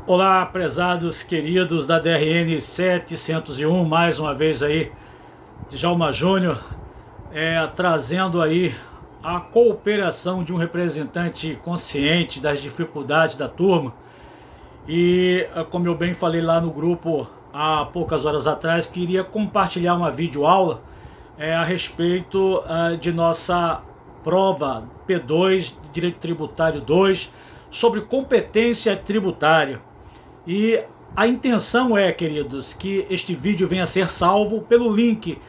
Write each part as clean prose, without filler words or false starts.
Olá, prezados queridos da DRN 701, mais uma vez aí, Djalma Júnior, trazendo aí a cooperação de um representante consciente das dificuldades da turma. E como eu bem falei lá no grupo há poucas horas atrás, queria compartilhar uma videoaula a respeito de nossa prova P2, Direito Tributário 2, sobre competência tributária. E a intenção é, queridos, que este vídeo venha a ser salvo pelo link.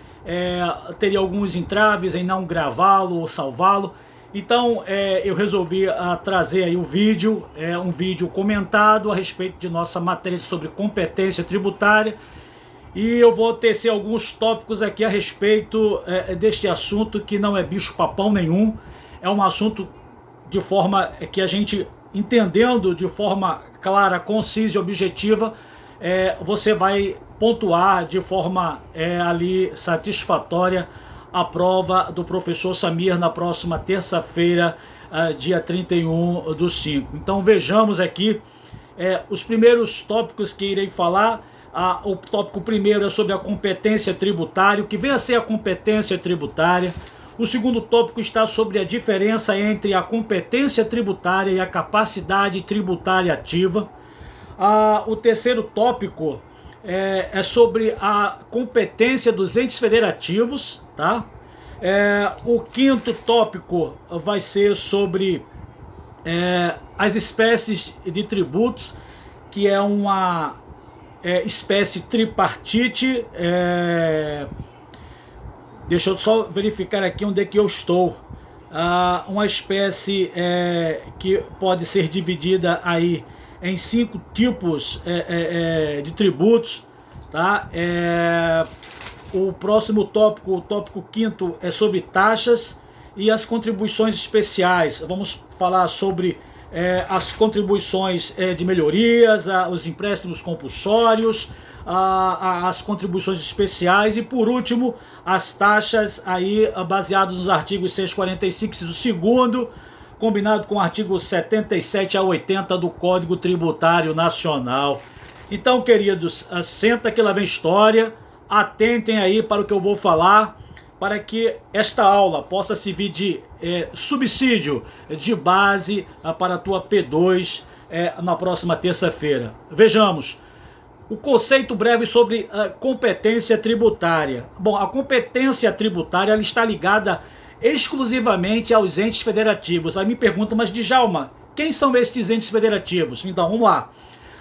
Teria alguns entraves em não gravá-lo ou salvá-lo. Então eu resolvi trazer aí o vídeo, um vídeo comentado a respeito de nossa matéria sobre competência tributária. E eu vou tecer alguns tópicos aqui a respeito deste assunto, que não é bicho-papão nenhum. É um assunto de forma que a gente, entendendo de forma clara, concisa e objetiva, você vai pontuar de forma ali satisfatória a prova do professor Samir na próxima terça-feira, dia 31/5. Então vejamos aqui os primeiros tópicos que irei falar. O tópico primeiro é sobre a competência tributária, o que vem a ser a competência tributária. O segundo tópico está sobre a diferença entre a competência tributária e a capacidade tributária ativa. O terceiro tópico é sobre a competência dos entes federativos, tá? O quinto tópico vai ser sobre as espécies de tributos, que é uma espécie tripartite. Deixa eu só verificar aqui onde é que eu estou. Uma espécie que pode ser dividida aí em 5 tipos de tributos, tá? O próximo tópico, o tópico quinto, é sobre taxas e as contribuições especiais. Vamos falar sobre as contribuições de melhorias, os empréstimos compulsórios, as contribuições especiais e, por último, as taxas aí baseadas nos artigos 645, inciso 2º, combinado com o artigo 77 a 80 do Código Tributário Nacional. Então, queridos, senta que lá vem história, atentem aí para o que eu vou falar, para que esta aula possa servir de subsídio, de base para a tua P2 na próxima terça-feira. Vejamos. O conceito breve sobre a competência tributária. Bom, a competência tributária ela está ligada exclusivamente aos entes federativos. Aí me perguntam, mas Djalma, quem são estes entes federativos? Então, vamos lá.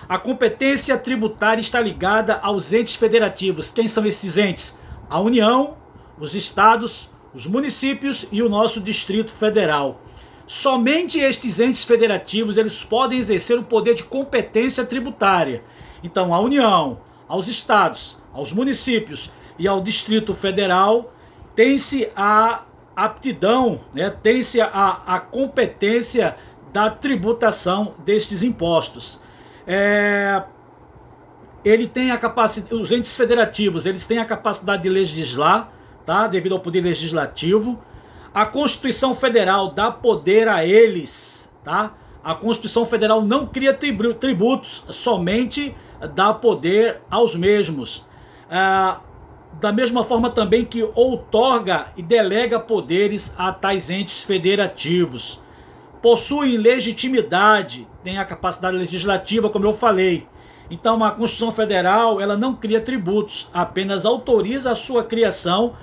A competência tributária está ligada aos entes federativos. Quem são esses entes? A União, os estados, os municípios e o nosso Distrito Federal. Somente estes entes federativos eles podem exercer o poder de competência tributária. Então, a União, aos estados, aos municípios e ao Distrito Federal tem-se a aptidão, tem-se a competência da tributação destes impostos. Ele tem a capacidade, os entes federativos, eles têm a capacidade de legislar, tá? Devido ao poder legislativo. A Constituição Federal dá poder a eles, tá? A Constituição Federal não cria tributos, somente dá poder aos mesmos. Da mesma forma também que outorga e delega poderes a tais entes federativos. Possuem legitimidade, tem a capacidade legislativa, como eu falei. Então a Constituição Federal ela não cria tributos, apenas autoriza a sua criação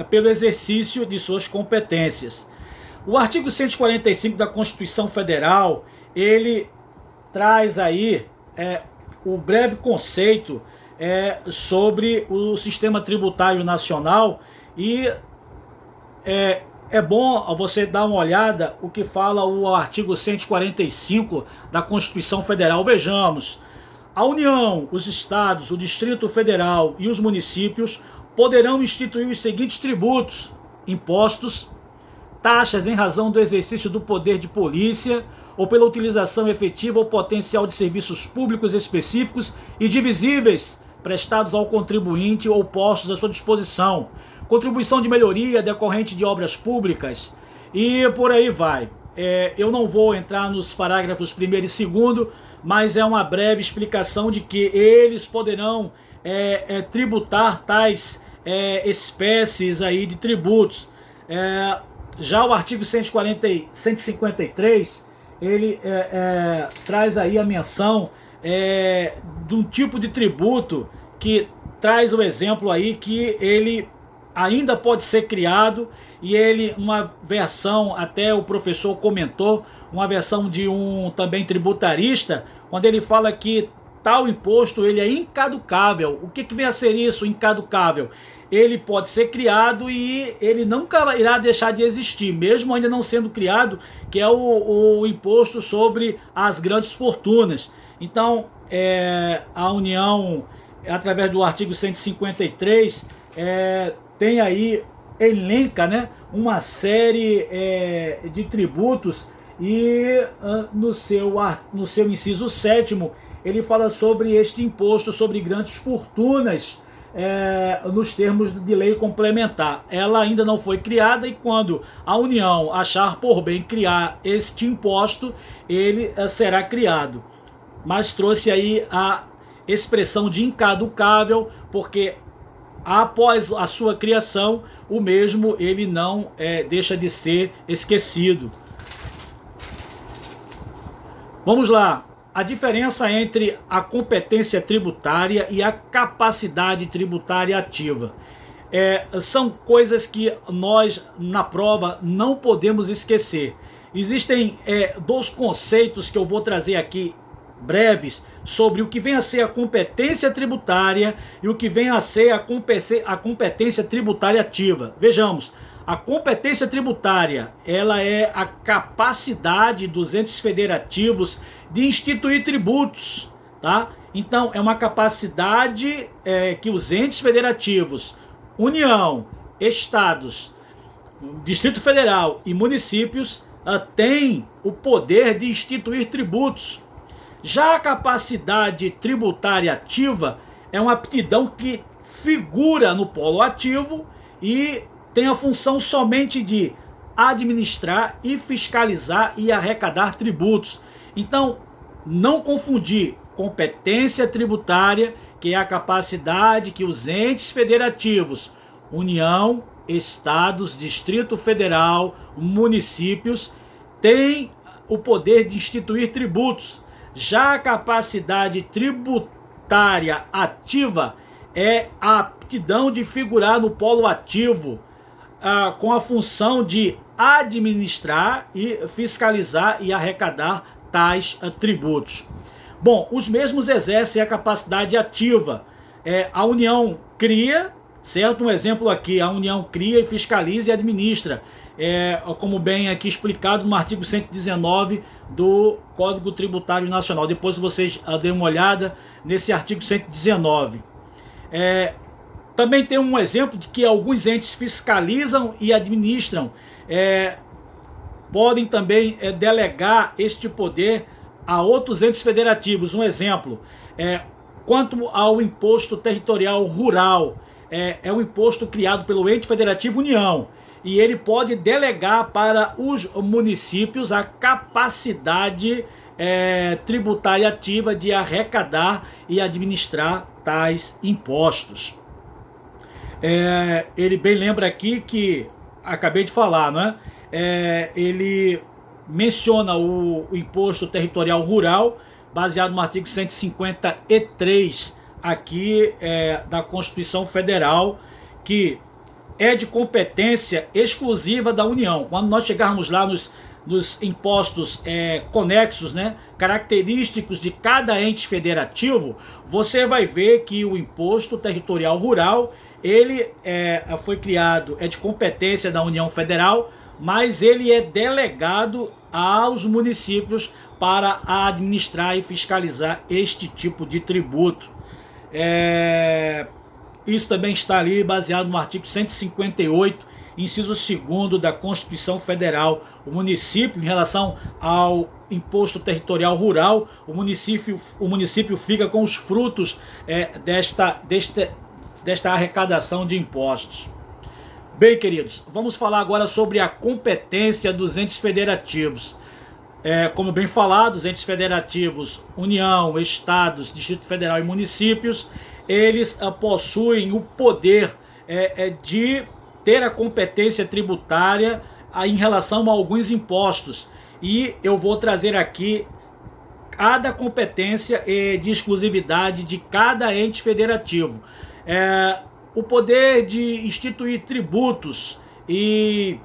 pelo exercício de suas competências. O artigo 145 da Constituição Federal, ele traz aí o breve conceito sobre o sistema tributário nacional e é bom você dar uma olhada o que fala o artigo 145 da Constituição Federal. Vejamos. A União, os estados, o Distrito Federal e os municípios poderão instituir os seguintes tributos: impostos, taxas em razão do exercício do poder de polícia ou pela utilização efetiva ou potencial de serviços públicos específicos e divisíveis prestados ao contribuinte ou postos à sua disposição, contribuição de melhoria decorrente de obras públicas e por aí vai. eu não vou entrar nos parágrafos 1º e 2º, mas é uma breve explicação de que eles poderão tributar tais espécies aí de tributos. Já o artigo 153, ele traz aí a menção de um tipo de tributo que traz o exemplo aí que ele ainda pode ser criado, e ele, uma versão, até o professor comentou, uma versão de um também tributarista, quando ele fala que tal imposto ele é incaducável. O que vem a ser isso, incaducável? Ele pode ser criado e ele nunca irá deixar de existir, mesmo ainda não sendo criado, que é o imposto sobre as grandes fortunas. Então, a União, através do artigo 153, tem aí, elenca, né, uma série de tributos, e no seu inciso 7º, ele fala sobre este imposto sobre grandes fortunas, nos termos de lei complementar. Ela ainda não foi criada, e quando a União achar por bem criar este imposto, ele será criado. Mas trouxe aí a expressão de incaducável, porque após a sua criação, o mesmo ele não deixa de ser esquecido. Vamos lá. A diferença entre a competência tributária e a capacidade tributária ativa. São coisas que nós, na prova, não podemos esquecer. Existem dois conceitos que eu vou trazer aqui, breves, sobre o que vem a ser a competência tributária e o que vem a ser a competência tributária ativa. Vejamos. A competência tributária, ela é a capacidade dos entes federativos de instituir tributos, tá? Então, é uma capacidade que os entes federativos, União, Estados, Distrito Federal e municípios têm o poder de instituir tributos. Já a capacidade tributária ativa é uma aptidão que figura no polo ativo e tem a função somente de administrar e fiscalizar e arrecadar tributos. Então, não confundir competência tributária, que é a capacidade que os entes federativos, União, Estados, Distrito Federal, municípios, têm o poder de instituir tributos. Já a capacidade tributária ativa é a aptidão de figurar no polo ativo, com a função de administrar e fiscalizar e arrecadar tais tributos. Bom, os mesmos exercem a capacidade ativa. A União cria, certo? Um exemplo aqui, a União cria e fiscaliza e administra, como bem aqui explicado no artigo 119 do Código Tributário Nacional. Depois vocês deem uma olhada nesse artigo 119. Também tem um exemplo de que alguns entes fiscalizam e administram, podem também delegar este poder a outros entes federativos. Um exemplo, quanto ao imposto territorial rural, é um imposto criado pelo ente federativo União, e ele pode delegar para os municípios a capacidade tributária ativa de arrecadar e administrar tais impostos. Ele bem lembra aqui que acabei de falar, não é? Ele menciona o imposto territorial rural, baseado no artigo 153 aqui da Constituição Federal, que é de competência exclusiva da União. Quando nós chegarmos lá nos impostos conexos, né, característicos de cada ente federativo, você vai ver que o imposto territorial rural, ele foi criado, é de competência da União Federal, mas ele é delegado aos municípios para administrar e fiscalizar este tipo de tributo. Isso também está ali baseado no artigo 158, inciso 2º da Constituição Federal. O município, em relação ao imposto territorial rural, o município fica com os frutos desta arrecadação de impostos. Bem, queridos, vamos falar agora sobre a competência dos entes federativos. Como bem falado, os entes federativos, União, Estados, Distrito Federal e municípios, eles possuem o poder de ter a competência tributária em relação a alguns impostos. E eu vou trazer aqui cada competência de exclusividade de cada ente federativo. O poder de instituir tributos e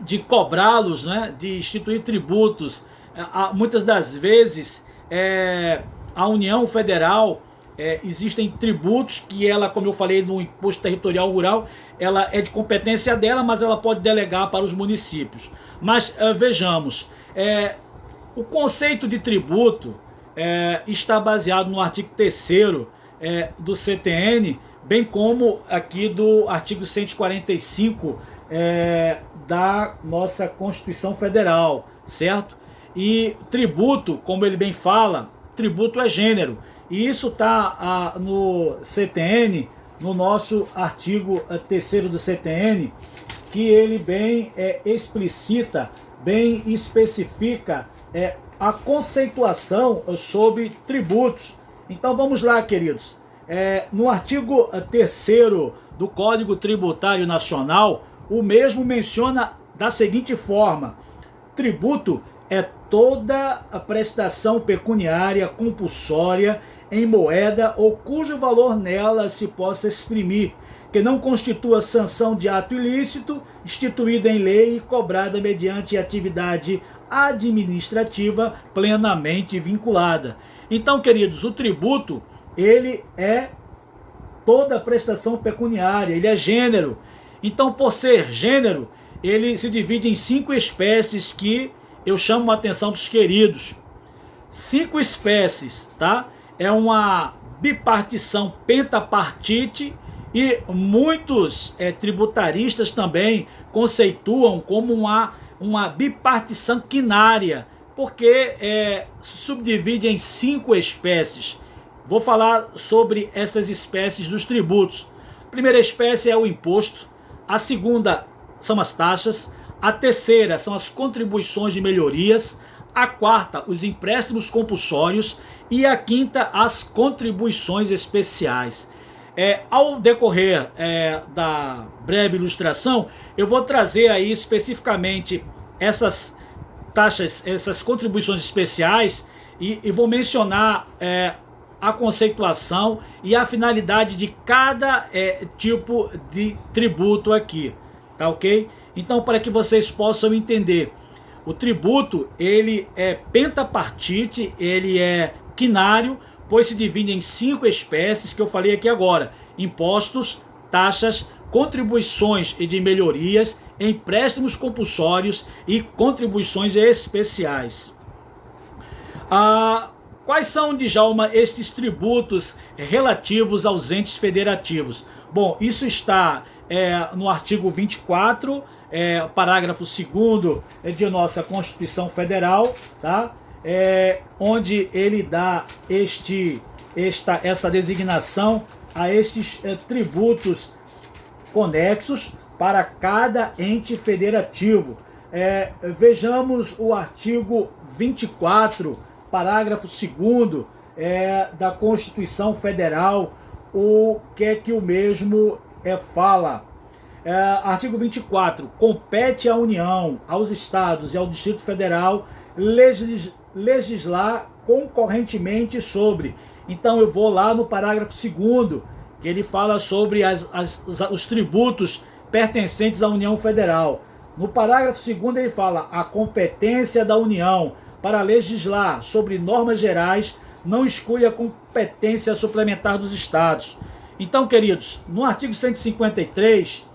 de cobrá-los, né, de instituir tributos, muitas das vezes a União Federal, existem tributos que ela, como eu falei no Imposto Territorial Rural, ela é de competência dela, mas ela pode delegar para os municípios. Mas vejamos, o conceito de tributo está baseado no artigo 3º do CTN, bem como aqui do artigo 145 da nossa Constituição Federal, certo? E tributo, como ele bem fala, tributo é gênero. E isso está no CTN, no nosso artigo 3º do CTN, que ele bem explicita, bem especifica a conceituação sobre tributos. Então vamos lá, queridos. No artigo 3º do Código Tributário Nacional, o mesmo menciona da seguinte forma: tributo é toda a prestação pecuniária compulsória em moeda ou cujo valor nela se possa exprimir, que não constitua sanção de ato ilícito, instituída em lei e cobrada mediante atividade administrativa plenamente vinculada. Então, queridos, o tributo, ele é toda a prestação pecuniária, ele é gênero. Então, por ser gênero, ele se divide em 5 espécies que eu chamo a atenção dos queridos. 5 espécies, tá? É uma bipartição pentapartite e muitos tributaristas também conceituam como uma bipartição quinária, porque se subdivide em 5 espécies. Vou falar sobre essas espécies dos tributos. A primeira espécie é o imposto, a segunda são as taxas, a terceira são as contribuições de melhorias, a quarta, os empréstimos compulsórios e a quinta, as contribuições especiais. Ao decorrer da breve ilustração, eu vou trazer aí especificamente essas taxas, essas contribuições especiais e vou mencionar a conceituação e a finalidade de cada tipo de tributo aqui, tá ok? Então, para que vocês possam entender, o tributo, ele é pentapartite, ele é quinário, pois se divide em 5 espécies que eu falei aqui agora: impostos, taxas, contribuições e de melhorias, empréstimos compulsórios e contribuições especiais. Quais são, Djalma, estes tributos relativos aos entes federativos? Bom, isso está no artigo 24, parágrafo 2º de nossa Constituição Federal, tá? Onde ele dá essa designação a estes tributos conexos para cada ente federativo. Vejamos o artigo 24, parágrafo 2º da Constituição Federal, o que é que o mesmo fala. Artigo 24. Compete à União, aos Estados e ao Distrito Federal legislar concorrentemente sobre. Então eu vou lá no parágrafo 2º, que ele fala sobre os tributos pertencentes à União Federal. No parágrafo 2º ele fala: a competência da União para legislar sobre normas gerais não exclui a competência suplementar dos Estados. Então, queridos, no artigo 153,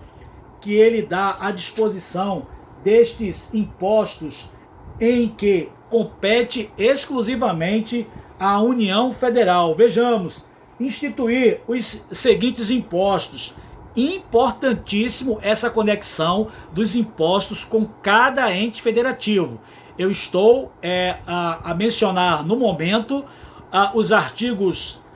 que ele dá a disposição destes impostos em que compete exclusivamente à União Federal. Vejamos, instituir os seguintes impostos. Importantíssimo essa conexão dos impostos com cada ente federativo. Eu estou a mencionar no momento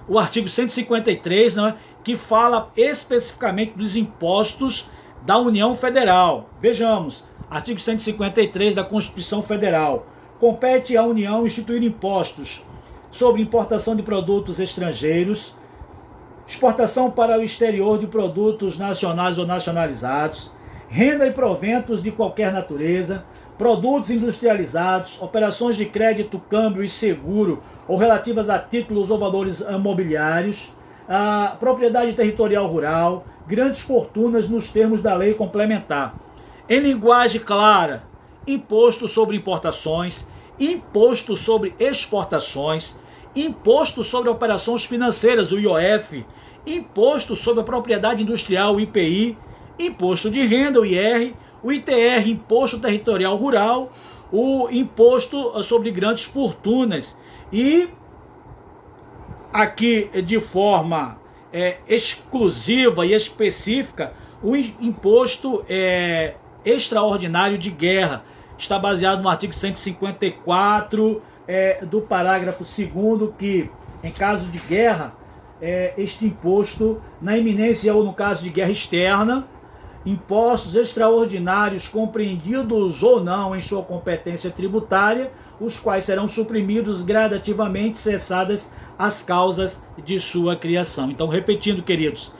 o artigo 153, né, que fala especificamente dos impostos da União Federal. Vejamos, artigo 153 da Constituição Federal. Compete à União instituir impostos sobre importação de produtos estrangeiros, exportação para o exterior de produtos nacionais ou nacionalizados, renda e proventos de qualquer natureza, produtos industrializados, operações de crédito, câmbio e seguro ou relativas a títulos ou valores mobiliários, a propriedade territorial rural, grandes fortunas nos termos da lei complementar. Em linguagem clara, imposto sobre importações, imposto sobre exportações, imposto sobre operações financeiras, o IOF, imposto sobre a propriedade industrial, o IPI, imposto de renda, o IR, o ITR, imposto territorial rural, o imposto sobre grandes fortunas e aqui de forma exclusiva e específica o imposto extraordinário de guerra. Está baseado no artigo 154 do parágrafo 2º, que em caso de guerra, este imposto, na iminência ou no caso de guerra externa, impostos extraordinários compreendidos ou não em sua competência tributária, os quais serão suprimidos gradativamente, cessadas as causas de sua criação. Então, repetindo, queridos,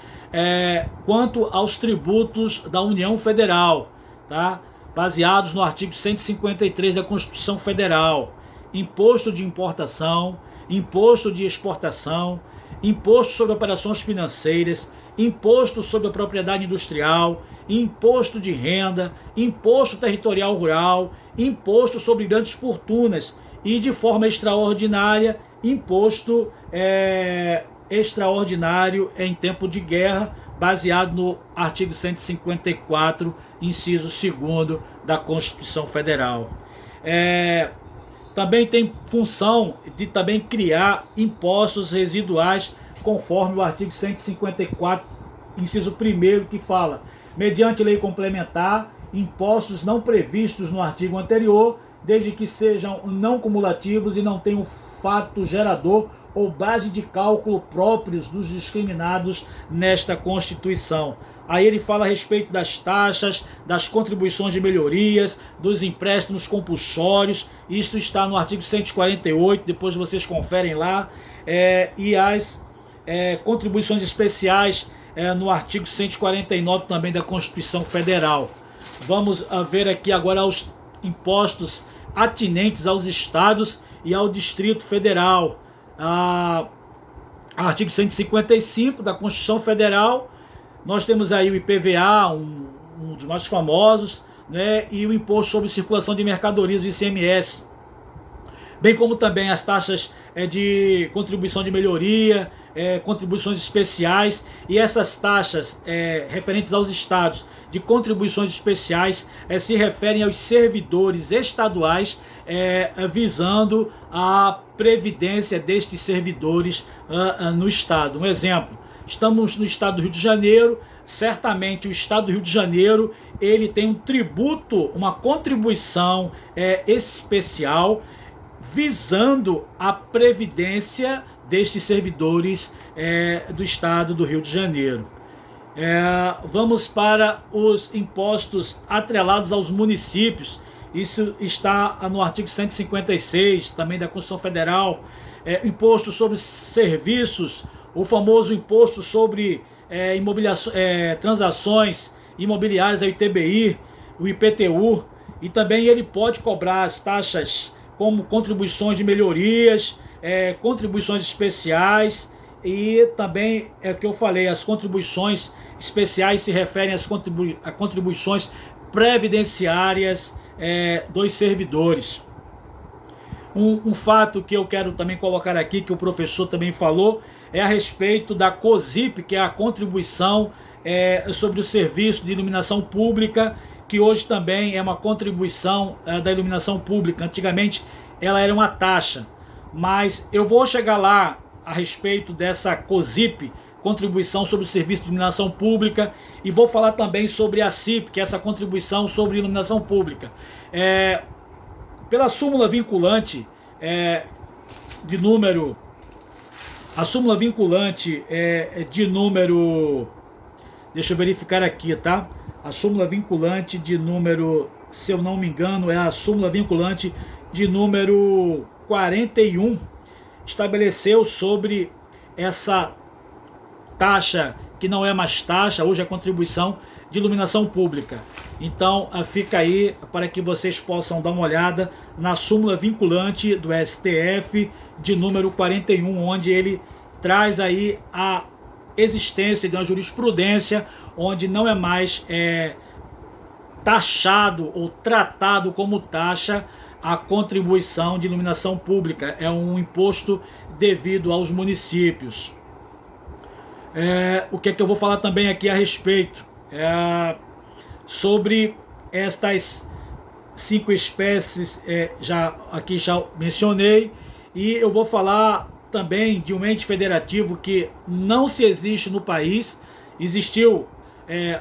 quanto aos tributos da União Federal, tá? Baseados no artigo 153 da Constituição Federal, imposto de importação, imposto de exportação, imposto sobre operações financeiras, imposto sobre a propriedade industrial, imposto de renda, imposto territorial rural, imposto sobre grandes fortunas e, de forma extraordinária, imposto extraordinário em tempo de guerra, baseado no artigo 154, inciso 2º da Constituição Federal. Também tem função de também criar impostos residuais, conforme o artigo 154, inciso 1º, que fala: mediante lei complementar, impostos não previstos no artigo anterior, desde que sejam não cumulativos e não tenham fato gerador ou base de cálculo próprios dos discriminados nesta Constituição. Aí ele fala a respeito das taxas, das contribuições de melhorias, dos empréstimos compulsórios. Isso está no artigo 148, depois vocês conferem lá. E as contribuições especiais no artigo 149 também da Constituição Federal. Vamos ver aqui agora os impostos atinentes aos estados e ao Distrito Federal. Artigo 155 da Constituição Federal, nós temos aí o IPVA, um dos mais famosos, né, e o Imposto sobre Circulação de Mercadorias, o ICMS, bem como também as taxas de contribuição de melhoria, contribuições especiais, e essas taxas referentes aos estados de contribuições especiais se referem aos servidores estaduais, visando a previdência destes servidores no estado. Um exemplo: estamos no estado do Rio de Janeiro, certamente o estado do Rio de Janeiro ele tem um tributo, uma contribuição especial visando a previdência destes servidores do estado do Rio de Janeiro. Vamos para os impostos atrelados aos municípios. Isso está no artigo 156 também da Constituição Federal. Imposto sobre serviços, o famoso imposto sobre transações imobiliárias, o ITBI, o IPTU, e também ele pode cobrar as taxas como contribuições de melhorias, contribuições especiais, e também que eu falei, as contribuições especiais se referem às contribuições previdenciárias dos servidores. Um fato que eu quero também colocar aqui, que o professor também falou, é a respeito da COSIP, que é a contribuição sobre o serviço de iluminação pública, que hoje também é uma contribuição da iluminação pública. Antigamente ela era uma taxa, mas eu vou chegar lá a respeito dessa COSIP, contribuição sobre o serviço de iluminação pública, e vou falar também sobre a CIP, que é essa contribuição sobre iluminação pública. Pela súmula vinculante de número, a súmula vinculante de número, deixa eu verificar aqui, tá? a súmula vinculante de número, se eu não me engano, é a súmula vinculante de número 41, estabeleceu sobre essa taxa, que não é mais taxa, hoje é contribuição de iluminação pública. Então fica aí para que vocês possam dar uma olhada na súmula vinculante do STF de número 41, onde ele traz aí a existência de uma jurisprudência onde não é mais taxado ou tratado como taxa a contribuição de iluminação pública, é um imposto devido aos municípios. O que é que eu vou falar também aqui a respeito? Sobre estas 5 espécies, já mencionei, e eu vou falar também de um ente federativo que não se existe no país. Existiu,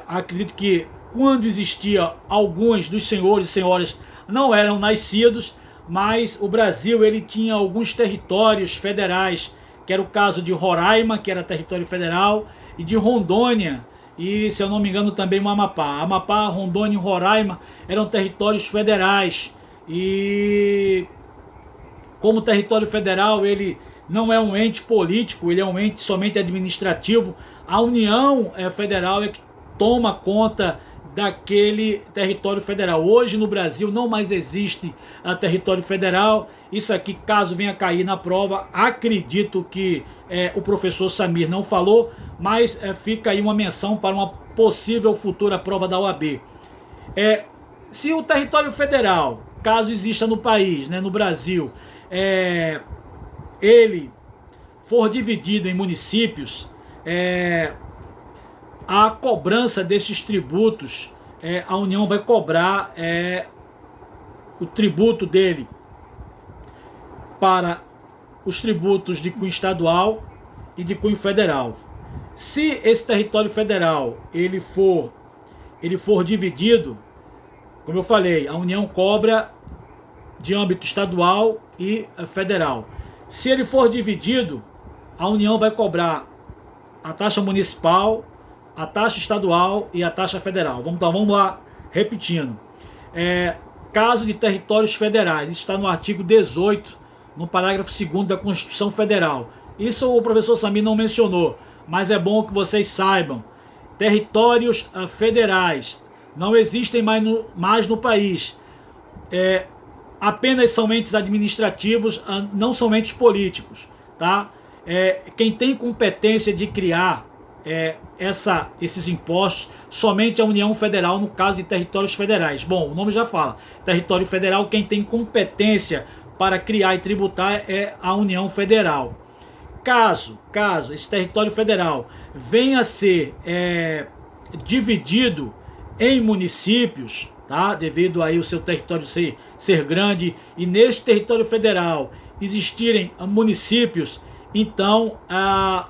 acredito que quando existia, alguns dos senhores e senhoras não eram nascidos, mas o Brasil ele tinha alguns territórios federais, que era o caso de Roraima, que era território federal, e de Rondônia, e se eu não me engano também o Amapá. Amapá, Rondônia e Roraima eram territórios federais, e como território federal ele não é um ente político, ele é um ente somente administrativo. A União Federal é que toma conta daquele território federal. Hoje no Brasil não mais existe território federal. Isso aqui, caso venha cair na prova, acredito que o professor Samir não falou, mas fica aí uma menção para uma possível futura prova da OAB. Se o território federal, caso exista no país, no Brasil, ele for dividido em municípios, a cobrança desses tributos, a União vai cobrar o tributo dele para os tributos de cunho estadual e de cunho federal. Se esse território federal ele for dividido, como eu falei, a União cobra de âmbito estadual e federal. Se ele for dividido, a União vai cobrar a taxa municipal, a taxa estadual e a taxa federal. Vamos lá, repetindo. Caso de territórios federais, isso está no artigo 18, no parágrafo 2º da Constituição Federal. Isso o professor Samir não mencionou, mas é bom que vocês saibam. Territórios federais não existem mais no país. Apenas são entes administrativos, não são entes políticos, tá? Quem tem competência de criar esses impostos, somente a União Federal, no caso de territórios federais. Bom, o nome já fala, território federal, quem tem competência para criar e tributar é a União Federal. Caso esse território federal venha a ser dividido em municípios, tá? Devido aí o seu território ser grande, e neste território federal existirem municípios, então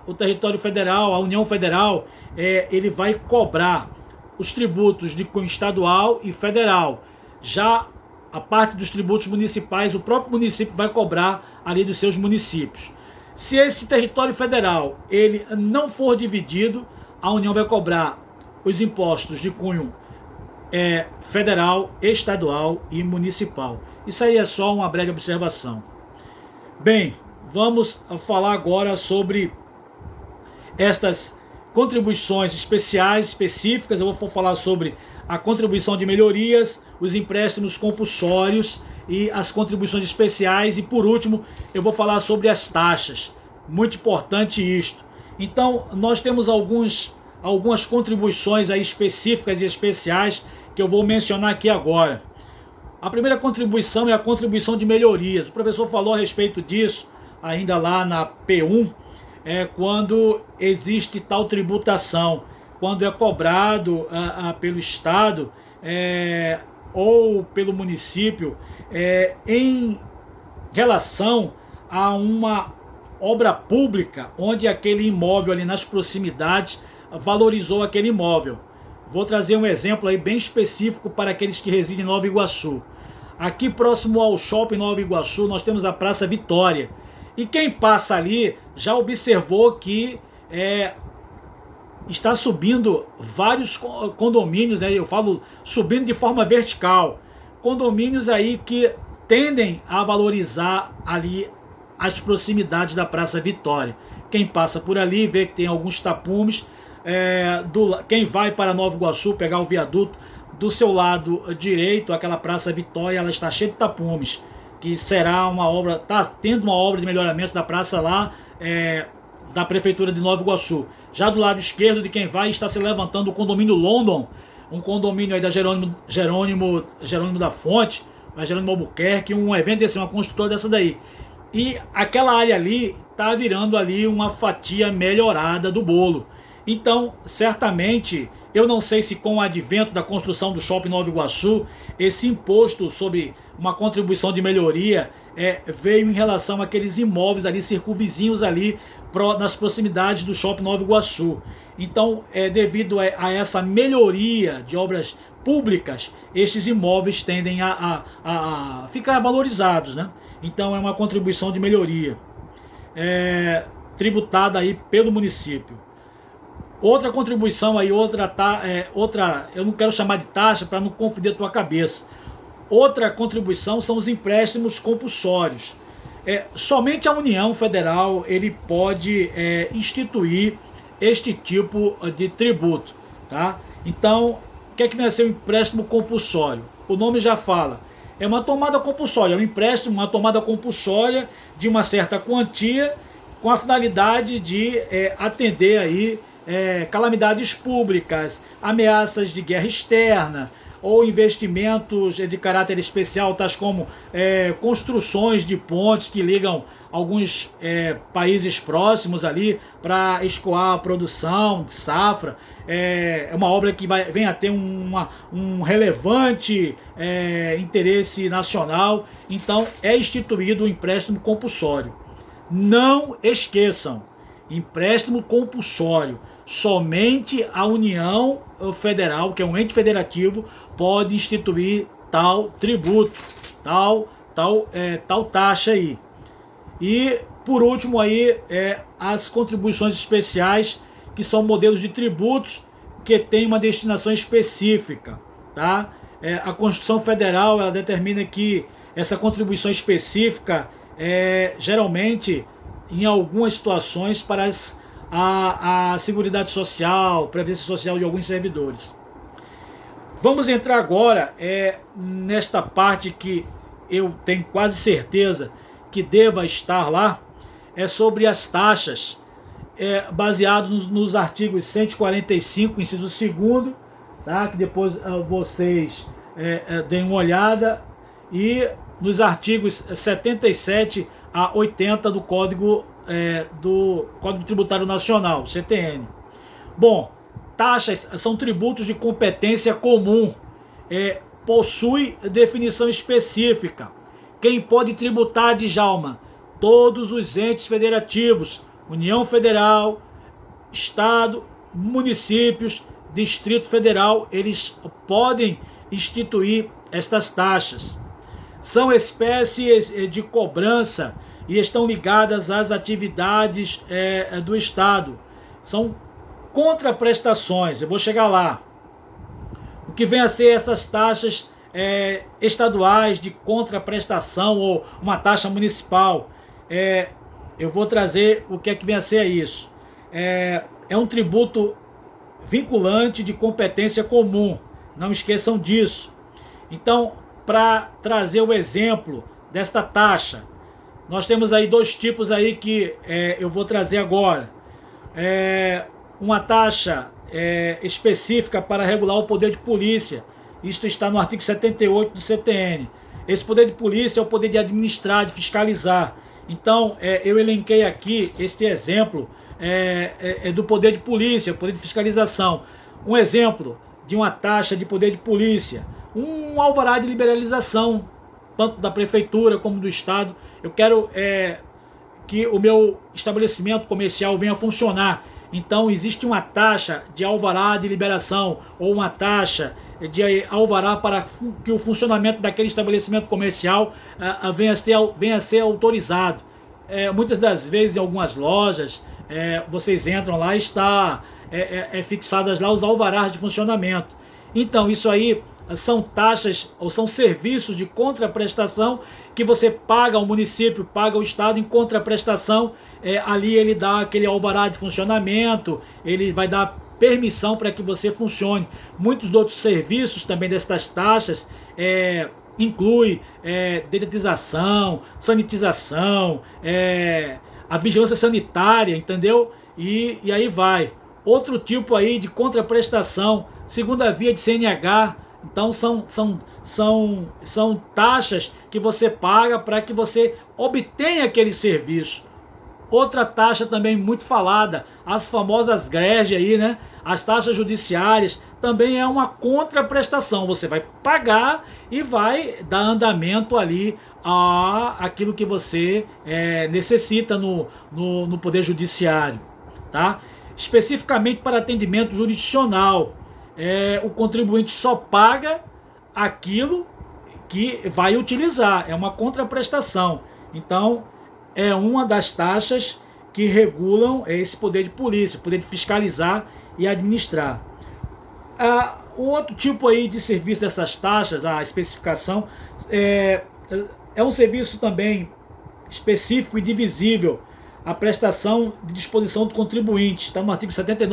o território federal, a União Federal, ele vai cobrar os tributos de cunho estadual e federal. Já a parte dos tributos municipais, o próprio município vai cobrar ali dos seus municípios. Se esse território federal ele não for dividido, a União vai cobrar os impostos de cunho federal, estadual e municipal. Isso aí é só uma breve observação. Bem, vamos falar agora sobre estas contribuições específicas. Eu vou falar sobre a contribuição de melhorias, os empréstimos compulsórios e as contribuições especiais, e por último eu vou falar sobre as taxas. Muito importante isto. Então nós temos algumas contribuições aí específicas e especiais que eu vou mencionar aqui agora. A primeira contribuição é a contribuição de melhorias. O professor falou a respeito disso ainda lá na P1, quando existe tal tributação, quando é cobrado pelo Estado ou pelo município em relação a uma obra pública, onde aquele imóvel ali nas proximidades valorizou aquele imóvel. Vou trazer um exemplo aí bem específico para aqueles que residem em Nova Iguaçu. Aqui próximo ao Shopping Nova Iguaçu nós temos a Praça Vitória. E quem passa ali já observou que está subindo vários condomínios, né? Eu falo subindo de forma vertical, condomínios aí que tendem a valorizar ali as proximidades da Praça Vitória. Quem passa por ali vê que tem alguns tapumes, quem vai para Nova Iguaçu pegar o viaduto, do seu lado direito, aquela Praça Vitória, ela está cheia de tapumes, que será uma obra, está tendo uma obra de melhoramento da praça lá, da Prefeitura de Nova Iguaçu. Já do lado esquerdo de quem vai, está se levantando o condomínio London, um condomínio aí da Jerônimo da Fonte, a Jerônimo Albuquerque, um evento desse, uma construtora dessa daí. E aquela área ali está virando ali uma fatia melhorada do bolo. Então, certamente, eu não sei se com o advento da construção do Shopping Nova Iguaçu, esse imposto sobre uma contribuição de melhoria veio em relação àqueles imóveis ali, circunvizinhos ali, nas proximidades do Shopping Nova Iguaçu. Então, devido a essa melhoria de obras públicas, estes imóveis tendem a ficar valorizados, né? Então, é uma contribuição de melhoria tributada aí pelo município. Outra contribuição aí, eu não quero chamar de taxa para não confundir a tua cabeça. Outra contribuição são os empréstimos compulsórios. Somente a União Federal ele pode instituir este tipo de tributo, tá? Então, o que é que vai ser o empréstimo compulsório? O nome já fala. É uma tomada compulsória, é um empréstimo, uma tomada compulsória de uma certa quantia com a finalidade de atender aí calamidades públicas, ameaças de guerra externa ou investimentos de caráter especial, tais como construções de pontes que ligam alguns países próximos ali para escoar a produção de safra. É uma obra que vem a ter um relevante interesse nacional. Então é instituído o empréstimo compulsório. Não esqueçam, empréstimo compulsório. Somente a União Federal, que é um ente federativo, pode instituir tal tributo, tal taxa aí. E por último aí as contribuições especiais, que são modelos de tributos que têm uma destinação específica, tá? A Constituição Federal ela determina que essa contribuição específica geralmente em algumas situações para a Seguridade Social, Previdência Social de alguns servidores. Vamos entrar agora nesta parte que eu tenho quase certeza que deva estar lá, sobre as taxas, baseado nos artigos 145, inciso 2º, tá? Que depois vocês deem uma olhada, e nos artigos 77 a 80 do Código Tributário Nacional, CTN. Bom, taxas são tributos de competência comum, possui definição específica. Quem pode tributar, Djalma? Todos os entes federativos, União Federal, Estado, municípios, Distrito Federal, eles podem instituir estas taxas. São espécies de cobrança e estão ligadas às atividades do Estado. São contraprestações, eu vou chegar lá. O que vem a ser essas taxas estaduais de contraprestação ou uma taxa municipal? Eu vou trazer o que é que vem a ser isso. É um tributo vinculante de competência comum, não esqueçam disso. Então, para trazer o exemplo desta taxa, nós temos aí dois tipos aí que eu vou trazer agora. Uma taxa específica para regular o poder de polícia. Isto está no artigo 78 do CTN. Esse poder de polícia é o poder de administrar, de fiscalizar. Então, eu elenquei aqui este exemplo do poder de polícia, poder de fiscalização. Um exemplo de uma taxa de poder de polícia, um alvará de liberalização, tanto da prefeitura como do Estado. Eu quero que o meu estabelecimento comercial venha a funcionar. Então existe uma taxa de alvará de liberação ou uma taxa de alvará para que o funcionamento daquele estabelecimento comercial venha a ser autorizado. Muitas das vezes em algumas lojas vocês entram lá e está fixadas lá os alvarás de funcionamento. Então isso aí são taxas ou são serviços de contraprestação que você paga ao município, paga ao estado em contraprestação. Ali ele dá aquele alvará de funcionamento, ele vai dar permissão para que você funcione. Muitos outros serviços também dessas taxas inclui dedetização, sanitização, a vigilância sanitária, entendeu? E aí vai. Outro tipo aí de contraprestação, segunda via de CNH. Então são taxas que você paga para que você obtenha aquele serviço. Outra taxa também muito falada, as famosas greves aí, né? As taxas judiciárias também é uma contraprestação. Você vai pagar e vai dar andamento ali àquilo que você necessita no Poder Judiciário, tá? Especificamente para atendimento jurisdicional, o contribuinte só paga aquilo que vai utilizar, é uma contraprestação. Então, é uma das taxas que regulam esse poder de polícia, poder de fiscalizar e administrar. O outro tipo aí de serviço dessas taxas, a especificação, é um serviço também específico e divisível, a prestação de disposição do contribuinte, está no artigo 79